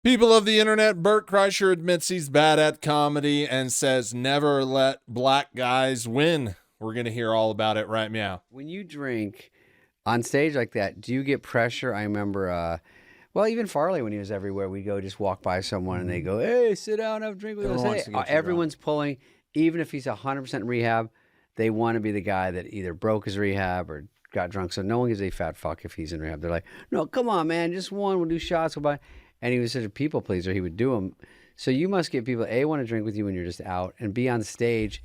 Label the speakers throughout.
Speaker 1: People of the internet, Bert Kreischer admits he's bad at comedy and says never let black guys win. We're going to hear all about it right now.
Speaker 2: When you drink on stage like that, do you get pressure? I remember, well, even Farley, when he was everywhere, we'd go just walk by someone and they go, hey, sit down, have a drink with us. Hey, everyone's pulling, even if he's 100% in rehab, they want to be the guy that either broke his rehab or got drunk. So no one gives a fat fuck if he's in rehab. They're like, no, come on, man, just one, we'll do shots, we'll buy. And he was such a people pleaser, he would do them. So you must get people, A, want to drink with you when you're just out, and B, on stage.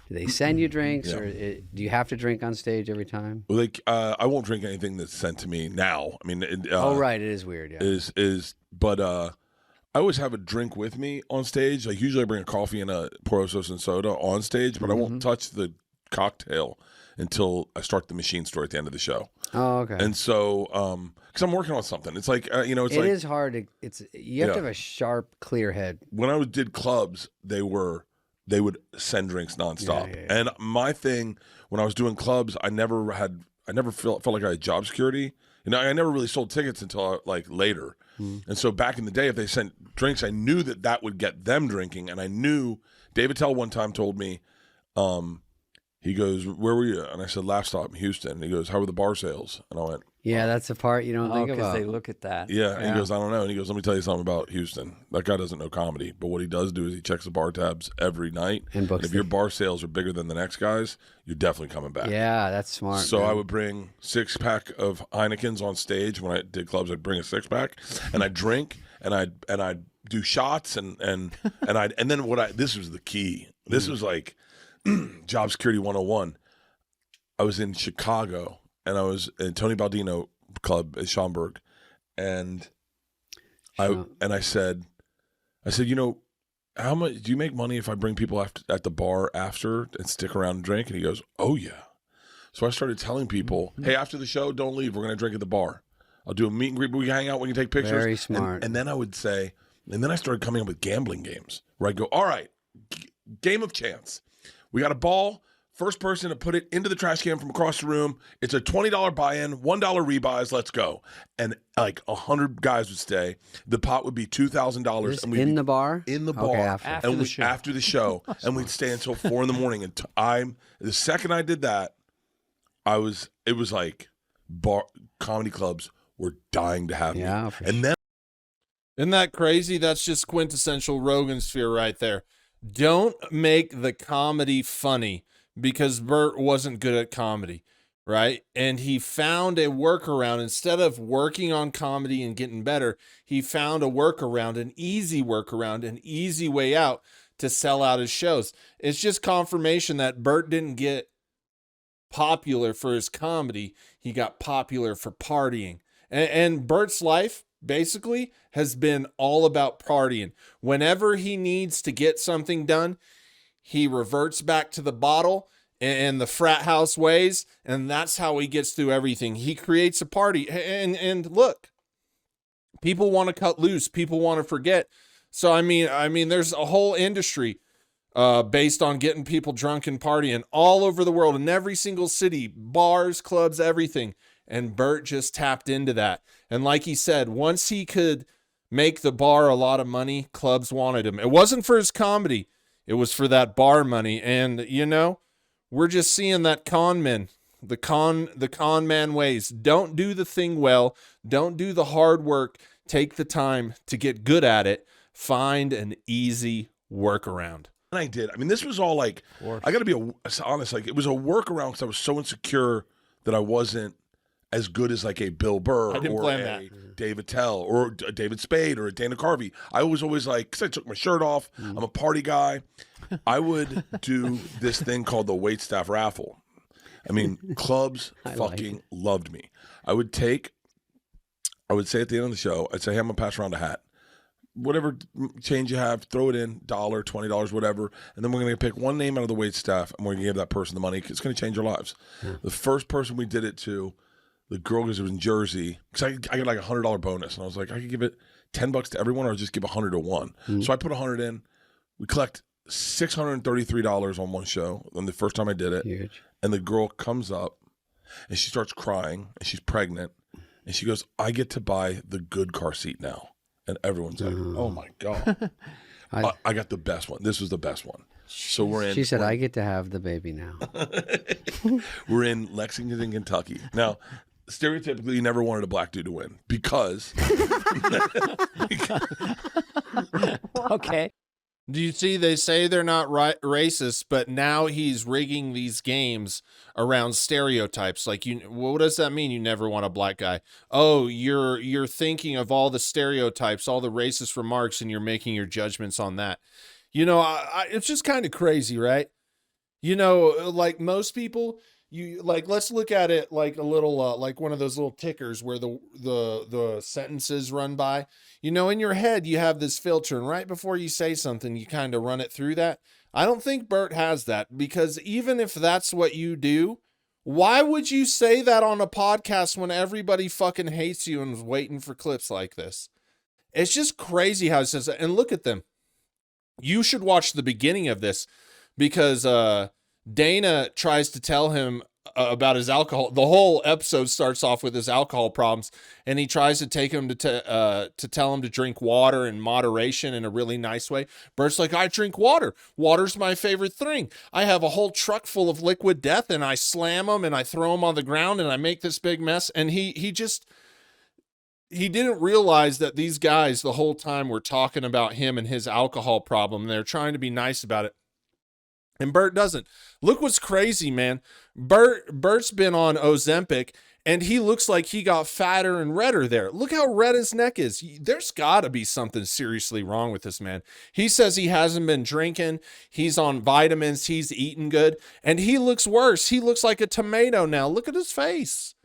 Speaker 2: Do they send you drinks, or do you have to drink on stage every time?
Speaker 3: Well, I won't drink anything that's sent to me now. I mean,
Speaker 2: oh right, it is weird. Yeah,
Speaker 3: but I always have a drink with me on stage. Like usually, I bring a coffee and a Poro Sauce and soda on stage, but I won't touch the cocktail until I start the machine store at the end of the show.
Speaker 2: Oh, okay.
Speaker 3: And so, because I'm working on something, it's like it's
Speaker 2: it
Speaker 3: like
Speaker 2: is hard to. You have to have a sharp, clear head.
Speaker 3: When I did clubs, they would send drinks nonstop.
Speaker 2: Yeah.
Speaker 3: And my thing when I was doing clubs, I never felt like I had job security. You know, I never really sold tickets until like later. And so back in the day, if they sent drinks, I knew that would get them drinking. And I knew David Tell one time told me, he goes, where were you? And I said, Laugh Stop in Houston. And he goes, how were the bar sales? And I went,
Speaker 2: yeah, that's the part you don't think about.
Speaker 4: Because they look at that.
Speaker 3: yeah. And he goes, I don't know. And he goes, let me tell you something about Houston. That guy doesn't know comedy. But what he does do is he checks the bar tabs every night.
Speaker 2: And books
Speaker 3: if your bar sales are bigger than the next guy's, you're definitely coming back.
Speaker 2: Yeah, that's smart.
Speaker 3: So
Speaker 2: man.
Speaker 3: I would bring 6-pack of Heinekens on stage. When I did clubs, I'd bring a 6-pack and I'd drink and I'd do shots and then this was the key. This was like job security 101. I was in Chicago and I was in Tony Baldino club at Schaumburg, and I said, you know, how much do you make money if I bring people at the bar after and stick around and drink? And he goes, oh yeah. So I started telling people, hey, after the show, don't leave. We're gonna drink at the bar. I'll do a meet and greet, but we can hang out, we can take pictures.
Speaker 2: Very smart.
Speaker 3: And then I would say, and then I started coming up with gambling games where I go, all right, game of chance. We got a ball. First person to put it into the trash can from across the room, it's a $20 buy-in, $1 rebuys, let's go. And like 100 guys would stay. The pot would be $2,000.
Speaker 2: In the bar?
Speaker 3: In the bar.
Speaker 2: Okay,
Speaker 3: after the show. And we'd stay until 4 in the morning. And the second I did that, it was like comedy clubs were dying to have me. And then.
Speaker 1: Isn't that crazy? That's just quintessential rogansphere right there. Don't make the comedy funny. Because Bert wasn't good at comedy, right? And he found a workaround. Instead of working on comedy and getting better, he found a workaround, an easy workaround, an easy way out to sell out his shows. It's just confirmation that Bert didn't get popular for his comedy. He got popular for partying. And Bert's life basically has been all about partying. Whenever he needs to get something done, he reverts back to the bottle and the frat house ways, and that's how he gets through everything. He creates a party, and look, people want to cut loose. People want to forget. So I mean, there's a whole industry based on getting people drunk and partying all over the world in every single city, bars, clubs, everything. And Bert just tapped into that. And like he said, once he could make the bar a lot of money, clubs wanted him. It wasn't for his comedy. It was for that bar money. And, you know, we're just seeing that con man ways. Don't do the thing well. Don't do the hard work. Take the time to get good at it. Find an easy workaround.
Speaker 3: And I did. I mean, this was all like, I got to be honest, like it was a workaround because I was so insecure that I wasn't as good as like a Bill Burr or a David Tell or a David Spade or a Dana Carvey. I was always like, because I took my shirt off, I'm a party guy. I would do this thing called the waitstaff raffle. I mean, clubs loved me. I would say at the end of the show, I'd say, hey, I'm going to pass around a hat. Whatever change you have, throw it in, $1, $20, whatever. And then we're going to pick one name out of the waitstaff and we're going to give that person the money. It's going to change their lives. The first person we did it to, the girl, because it was in Jersey, because I got like $100 bonus, and I was like, I could give it $10 to everyone, or just give 100 to one. So I put 100 in. We collect $633 on one show. On the first time I did it,
Speaker 2: huge.
Speaker 3: And the girl comes up, and she starts crying, and she's pregnant, and she goes, "I get to buy the good car seat now." And everyone's like, oh my God. I got the best one. This was the best one. So we're in.
Speaker 2: She said, I get to have the baby now.
Speaker 3: We're in Lexington, Kentucky. Now, stereotypically, you never wanted a black dude to win because.
Speaker 4: Okay.
Speaker 1: Do you see? They say they're not racist, but now he's rigging these games around stereotypes. Like, what does that mean? You never want a black guy? Oh, you're thinking of all the stereotypes, all the racist remarks, and you're making your judgments on that. You know, it's just kind of crazy, right? You know, like most people, let's look at it like a little, like one of those little tickers where the sentences run by. You know, in your head, you have this filter, and right before you say something, you kind of run it through that. I don't think Bert has that, because even if that's what you do, why would you say that on a podcast when everybody fucking hates you and is waiting for clips like this? It's just crazy how it says that. And look at them. You should watch the beginning of this, because Dana tries to tell him about his alcohol. The whole episode starts off with his alcohol problems, and he tries to take him to tell him to drink water in moderation in a really nice way. Bert's like, I drink water. Water's my favorite thing. I have a whole truck full of liquid death, and I slam them, and I throw them on the ground, and I make this big mess. And he didn't realize that these guys the whole time were talking about him and his alcohol problem, and they're trying to be nice about it. And Bert doesn't. Look what's crazy, man. Bert's been on Ozempic, and he looks like he got fatter and redder there. Look how red his neck is. There's got to be something seriously wrong with this man. He says he hasn't been drinking. He's on vitamins. He's eating good. And he looks worse. He looks like a tomato now. Look at his face.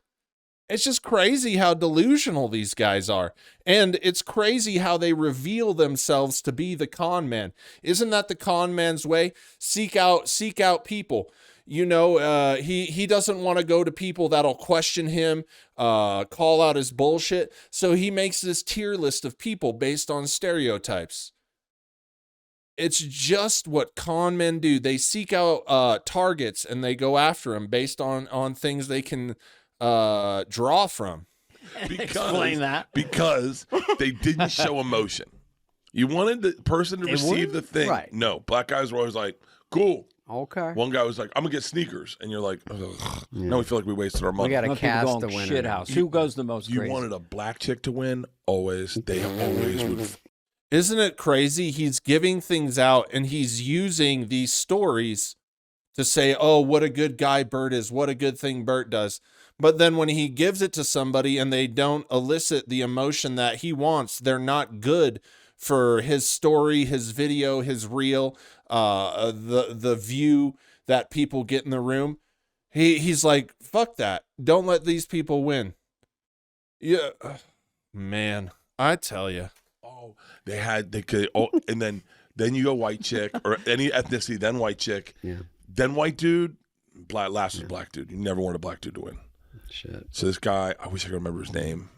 Speaker 1: It's just crazy how delusional these guys are. And it's crazy how they reveal themselves to be the con man. Isn't that the con man's way? Seek out people. You know, he doesn't want to go to people that'll question him, call out his bullshit. So he makes this tier list of people based on stereotypes. It's just what con men do. They seek out targets, and they go after them based on things they can draw from.
Speaker 4: Explain that.
Speaker 3: Because they didn't show emotion. You wanted the person to receive the thing.
Speaker 2: Right.
Speaker 3: No, black guys were always like, cool.
Speaker 2: Okay.
Speaker 3: One guy was like, I'm gonna get sneakers, and you're like, ugh. Now we feel like we wasted our money.
Speaker 2: We got to
Speaker 4: Most people
Speaker 2: cast
Speaker 4: go
Speaker 2: the winner.
Speaker 4: shit house. Who goes the most
Speaker 3: You
Speaker 4: crazy?
Speaker 3: wanted a black chick to win, always. They always would.
Speaker 1: Isn't it crazy? He's giving things out, and he's using these stories to say, oh, what a good guy Bert is, what a good thing Bert does. But then when he gives it to somebody and they don't elicit the emotion that he wants, they're not good for his story, his video, his reel, the view that people get in the room. He's like, fuck that. Don't let these people win. Yeah, man, I tell you.
Speaker 3: Oh, they could. Oh, and then you go white chick or any ethnicity, then white chick, then white dude, last was black dude. You never want a black dude to win.
Speaker 2: Shit.
Speaker 3: So this guy, I wish I could remember his name.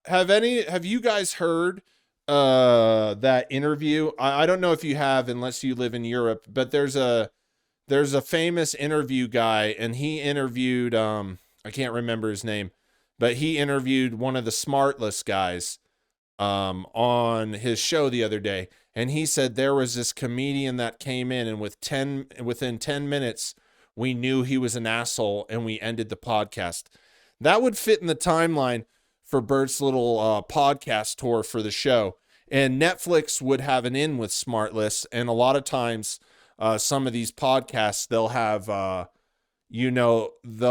Speaker 1: Have you guys heard that interview? I don't know if you have, unless you live in Europe, but there's a famous interview guy, and he interviewed I can't remember his name, but he interviewed one of the Smartless guys on his show the other day, and he said there was this comedian that came in, and within 10 minutes we knew he was an asshole, and we ended the podcast. That would fit in the timeline for Bert's little podcast tour for the show. And Netflix would have an in with Smartless. And a lot of times, some of these podcasts, they'll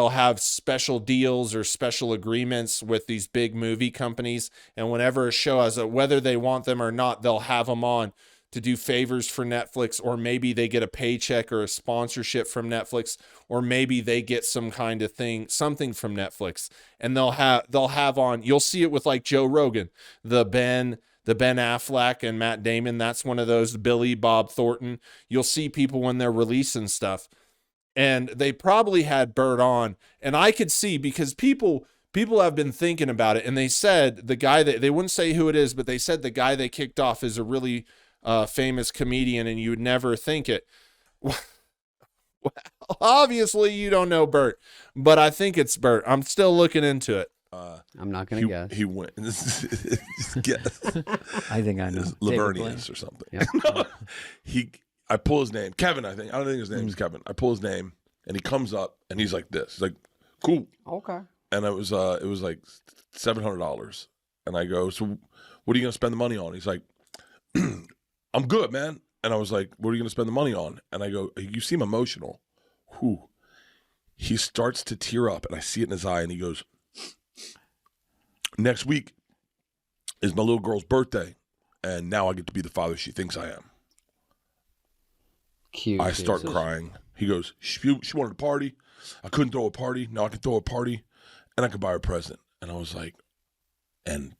Speaker 1: have special deals or special agreements with these big movie companies. And whenever a show has whether they want them or not, they'll have them on to do favors for Netflix, or maybe they get a paycheck or a sponsorship from Netflix, or maybe they get some kind of something from Netflix, and they'll have on, you'll see it with like Joe Rogan, the Ben Affleck and Matt Damon. That's one of those, Billy Bob Thornton. You'll see people when they're releasing stuff, and they probably had Bert on, and I could see, because people have been thinking about it, and they said the guy that, they wouldn't say who it is, but they said the guy they kicked off is a really famous comedian, and you would never think it. Well, obviously you don't know Bert, but I think it's Bert. I'm still looking into it.
Speaker 2: I'm not going to guess.
Speaker 3: He went. Guess.
Speaker 4: I think I know.
Speaker 3: Lavernius or something. Yep. I pull his name. Kevin, I think. I don't think his name is Kevin. I pull his name, and he comes up, and he's like this. He's like, cool.
Speaker 2: Okay.
Speaker 3: And it was like $700. And I go, so what are you going to spend the money on? He's like, I'm good, man. And I was like, what are you going to spend the money on? And I go, you seem emotional. Whew. He starts to tear up, and I see it in his eye, and he goes, next week is my little girl's birthday, and now I get to be the father she thinks I am.
Speaker 2: Cute.
Speaker 3: I start crying. He goes, she wanted a party. I couldn't throw a party. Now I can throw a party, and I can buy her a present. And I was like, and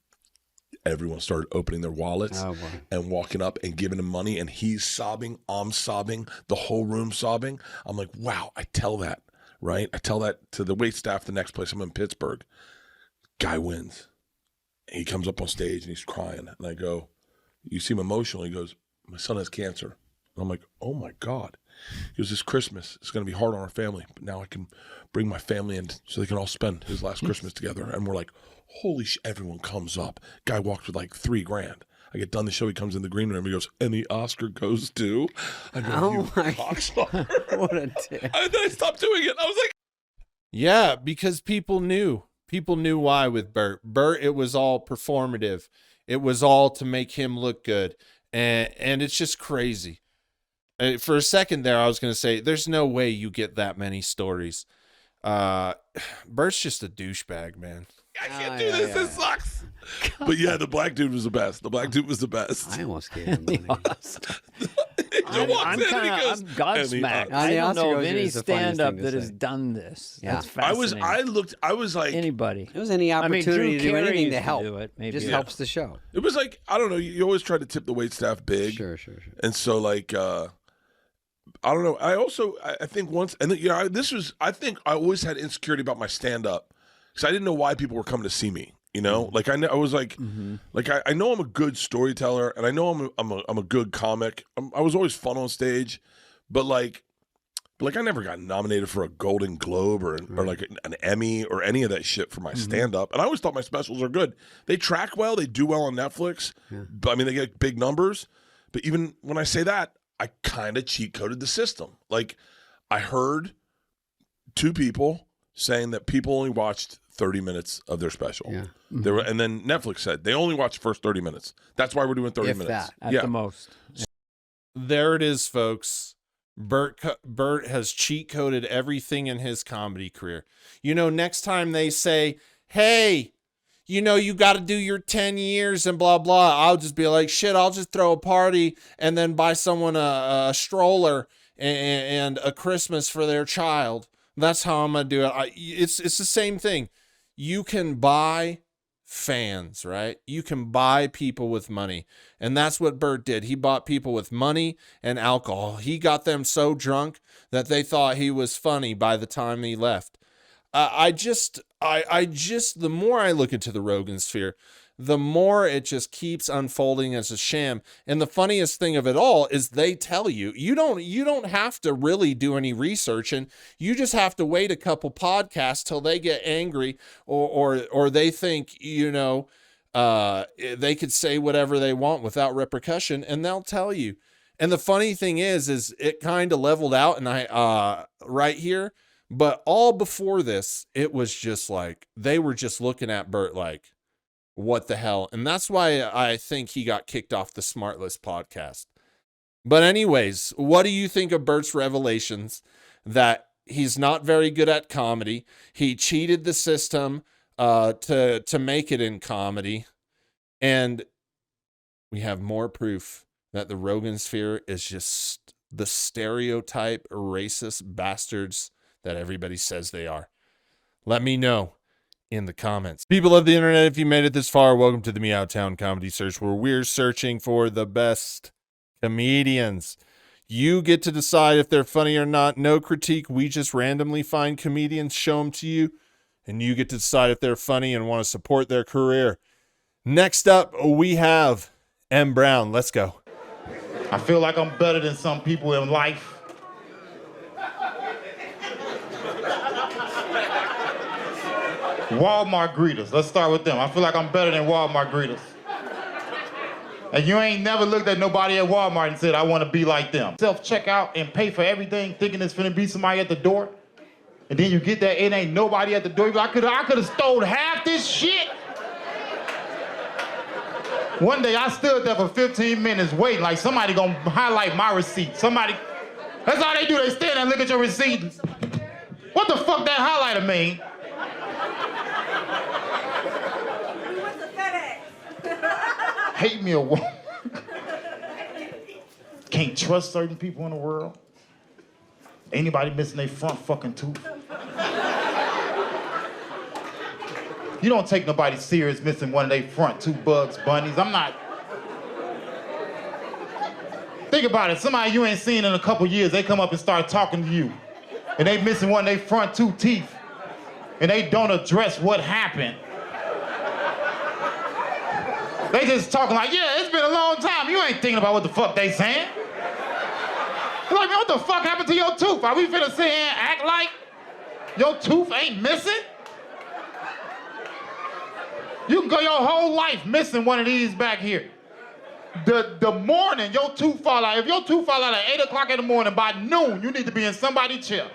Speaker 3: everyone started opening their wallets and walking up and giving him money, and he's sobbing. I'm sobbing. The whole room sobbing. I'm like, wow, I tell that, right? I tell that to the wait staff the next place. I'm in Pittsburgh. Guy wins. He comes up on stage and he's crying. And I go, you seem emotional. He goes, my son has cancer. And I'm like, oh my God. He goes, this Christmas, it's going to be hard on our family, but now I can bring my family in so they can all spend his last Christmas together. And we're like, holy shit, everyone comes up. Guy walks with like $3,000. I get done the show, he comes in the green room, he goes, and the Oscar goes to, I go,
Speaker 2: oh my
Speaker 3: God.
Speaker 2: What a dick.
Speaker 3: And then I stopped doing it. I was like,
Speaker 1: yeah, because people knew. People knew why with Bert. Bert, it was all performative. It was all to make him look good. And it's just crazy. For a second there, I was going to say, there's no way you get that many stories. Bert's just a douchebag, man.
Speaker 3: I can't do this. This sucks. But yeah, the black dude was the best. The black dude was the best.
Speaker 2: I almost gave him money.
Speaker 4: I'm godsmacked. I don't know of any stand-up that has done this.
Speaker 2: Yeah.
Speaker 4: That's fascinating.
Speaker 3: I was like,
Speaker 4: anybody.
Speaker 2: It was any opportunity to do anything to help.
Speaker 4: Do it, maybe.
Speaker 2: Just helps the show.
Speaker 3: It was like, I don't know. You always try to tip the wait staff big.
Speaker 2: Sure.
Speaker 3: And so like, I don't know. I think once, and you know, I think I always had insecurity about my stand-up because I didn't know why people were coming to see me. You know, like I was like, I know I'm a good storyteller, and I know I'm a good comic. I was always fun on stage, but like I never got nominated for a Golden Globe or like an Emmy or any of that shit for my stand up. And I always thought my specials are good. They track well, they do well on Netflix. Yeah. But I mean, they get big numbers. But even when I say that, I kind of cheat coded the system. Like I heard 2 people saying that people only watched 30 minutes of their special. Yeah. They were, and then Netflix said they only watched the first 30 minutes. That's why we're doing 30 minutes.
Speaker 4: At the most.
Speaker 1: There it is, folks. Bert has cheat coded everything in his comedy career. You know, next time they say, hey, you know, you got to do your 10 years and blah, blah. I'll just be like, shit, I'll just throw a party and then buy someone a stroller and a Christmas for their child. That's how I'm going to do it. It's the same thing. You can buy fans, right? You can buy people with money. And that's what Bert did. He bought people with money and alcohol. He got them so drunk that they thought he was funny by the time he left. I just, the more I look into the rogansphere, the more it just keeps unfolding as a sham. And the funniest thing of it all is they tell you, you don't have to really do any research, and you just have to wait a couple podcasts till they get angry or they think, you know, they could say whatever they want without repercussion, and they'll tell you. And the funny thing is it kind of leveled out, and I right here, but all before this, it was just like they were just looking at Bert like, what the hell? And that's why I think he got kicked off the Smartless podcast. But anyways, what do you think of Bert's revelations that he's not very good at comedy? He cheated the system to make it in comedy. And we have more proof that the rogansphere is just the stereotype racist bastards that everybody says they are. Let me know in the comments. People of the internet, if you made it this far, welcome to the Meowtown Comedy Search, where we're searching for the best comedians. You get to decide if they're funny or not. No critique. We just randomly find comedians, show them to you, and you get to decide if they're funny and want to support their career. Next up, we have M. Brown. Let's go.
Speaker 5: I feel like I'm better than some people in life. Walmart greeters. Let's start with them. I feel like I'm better than Walmart greeters. And you ain't never looked at nobody at Walmart and said, I want to be like them. Self-checkout and pay for everything, thinking it's finna be somebody at the door. And then you get there, it ain't nobody at the door. I could have stole half this shit. One day I stood there for 15 minutes waiting, like somebody gonna highlight my receipt. Somebody, that's all they do, they stand there and look at your receipt. What the fuck that highlighter mean? Hate me a woman. Can't trust certain people in the world. Anybody missing their front fucking tooth. You don't take nobody serious missing one of their front two Bugs Bunnies. I'm not. Think about it. Somebody you ain't seen in a couple years, they come up and start talking to you. And they missing one of their front two teeth. And they don't address what happened. They just talking like, yeah, it's been a long time. You ain't thinking about what the fuck they saying. You're like, man, what the fuck happened to your tooth? Are we finna sit here and act like your tooth ain't missing? You can go your whole life missing one of these back here. The morning your tooth fall out, if your tooth fall out at 8 o'clock in the morning, by noon, you need to be in somebody's chair.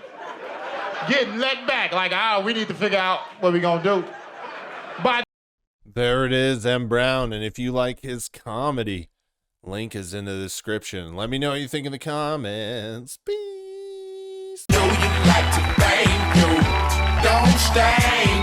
Speaker 5: Getting let back, like, we need to figure out what we gonna do.
Speaker 1: There it is, M. Brown. And if you like his comedy, link is in the description. Let me know what you think in the comments. Peace. Do you like to bang? You don't stay.